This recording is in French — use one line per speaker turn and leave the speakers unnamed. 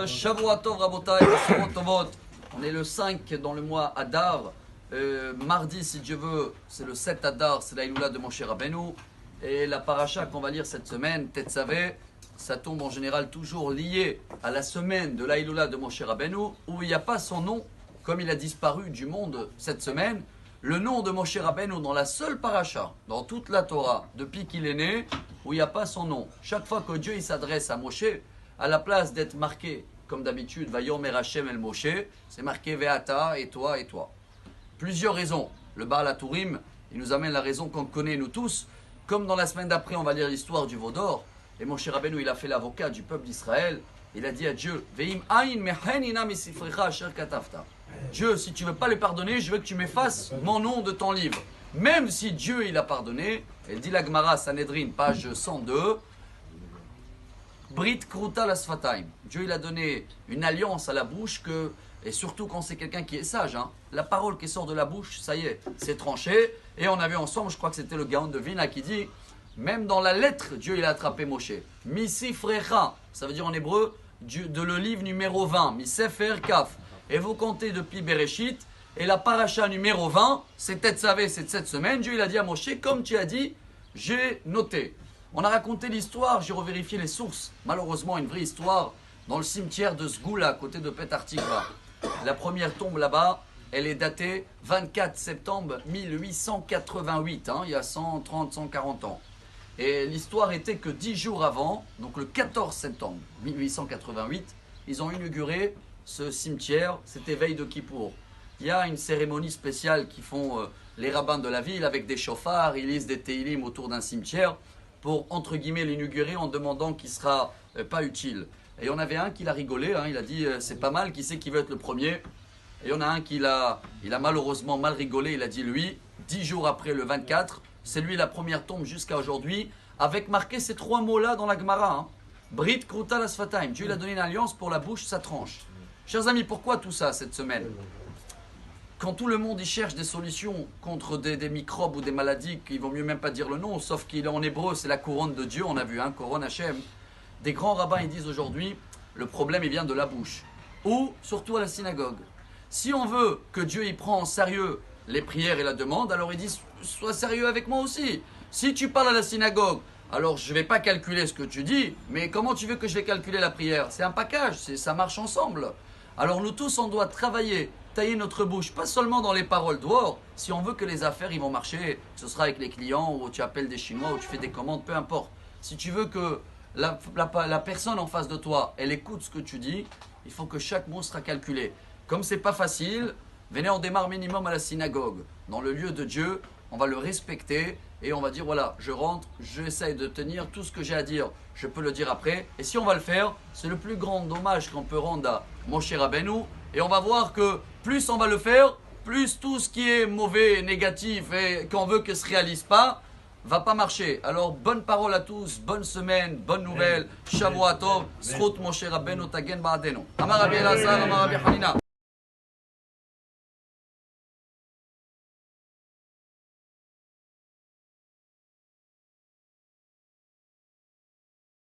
Shavua Tov Rabotai, Basuot Tovot. On est le 5 dans le mois Adar. Mardi, si Dieu veut, c'est le 7 Adar, c'est la Iloula de Moshe Rabbeinu. Et la paracha qu'on va lire cette semaine, Tetzavé, ça tombe en général toujours lié à la semaine de la Iloula de Moshe Rabbeinu, où il n'y a pas son nom, comme il a disparu du monde cette semaine. Le nom de Moshe Rabbeinu dans la seule paracha, dans toute la Torah, depuis qu'il est né, où il n'y a pas son nom. Chaque fois que Dieu il s'adresse à Moshe, à la place d'être marqué, comme d'habitude, Vayomer Hashem el Moshe, c'est marqué Veata, et toi, et toi. Plusieurs raisons. Le Baal HaTurim, il nous amène la raison qu'on connaît nous tous. Comme dans la semaine d'après, on va lire l'histoire du veau d'or. Et Moshe Rabbeinu, il a fait l'avocat du peuple d'Israël. Il a dit à Dieu, Ve'im ayin mehenina misifrecha asher katafta. Dieu, si tu ne veux pas les pardonner, je veux que tu m'effaces mon nom de ton livre. Même si Dieu il a pardonné, elle dit la Gemara Sanhedrin, page 102, Brit Kruta Lasfataim. Dieu il a donné une alliance à la bouche que, et surtout quand c'est quelqu'un qui est sage, la parole qui sort de la bouche, ça y est, c'est tranché. Et on a vu ensemble, je crois que c'était le Gaon de Vina qui dit, même dans la lettre, Dieu il a attrapé Moshe. Misifrecha, ça veut dire en hébreu, de le livre numéro 20, Misefer Kaf. Et vous comptez depuis Bereshit, et la paracha numéro 20, c'est Tetzavé, c'est de cette semaine. Dieu il a dit à Moshe, comme tu as dit, j'ai noté. On a raconté l'histoire, j'ai revérifié les sources. Malheureusement, une vraie histoire dans le cimetière de Sgoula, à côté de Petar Tikva. La première tombe là-bas, elle est datée 24 septembre 1888, il y a 130, 140 ans. Et l'histoire était que 10 jours avant, donc le 14 septembre 1888, ils ont inauguré ce cimetière, c'était veille de Kippour. Il y a une cérémonie spéciale qui font les rabbins de la ville avec des chauffards, ils lisent des télim autour d'un cimetière pour, entre guillemets, l'inaugurer en demandant qu'il ne sera pas utile. Et il y en avait un qui l'a rigolé, il a dit c'est pas mal, qui sait qui veut être le premier. Et il y en a un qui il a malheureusement mal rigolé, il a dit lui, 10 jours après le 24, c'est lui la première tombe jusqu'à aujourd'hui, avec marqué ces 3 mots-là dans la Gemara. Brit Kruta Lasfataim. Dieu il a donné une alliance pour la bouche, sa tranche. Chers amis, pourquoi tout ça cette semaine? Quand tout le monde y cherche des solutions contre des microbes ou des maladies, qu'il vaut mieux même pas dire le nom, sauf qu'il est en hébreu, c'est la couronne de Dieu, on a vu, couronne Hachem. Des grands rabbins ils disent aujourd'hui, le problème il vient de la bouche, ou surtout à la synagogue. Si on veut que Dieu y prend en sérieux les prières et la demande, alors ils disent, sois sérieux avec moi aussi. Si tu parles à la synagogue, alors je ne vais pas calculer ce que tu dis, mais comment tu veux que je vais calculer la prière? C'est un package, ça marche ensemble. Alors nous tous, on doit travailler, tailler notre bouche, pas seulement dans les paroles dehors. Si on veut que les affaires ils vont marcher, ce sera avec les clients, ou tu appelles des Chinois, ou tu fais des commandes, peu importe. Si tu veux que la personne en face de toi, elle écoute ce que tu dis, il faut que chaque mot sera calculé. Comme c'est pas facile, venez, on démarre minimum à la synagogue. Dans le lieu de Dieu, on va le respecter et on va dire voilà, je rentre, j'essaye de tenir tout ce que j'ai à dire, je peux le dire après. Et si on va le faire, c'est le plus grand hommage qu'on peut rendre à Moshe Rabbeinu. Et on va voir que plus on va le faire, plus tout ce qui est mauvais, négatif et qu'on veut que se réalise pas, va pas marcher. Alors bonne parole à tous, bonne semaine, bonne nouvelle, Shavua Tov, Zchut Moshe Rabbeinu Tagen Ba'adenu. Amar Rabbi Elazar, Amar Rabbi Hanina.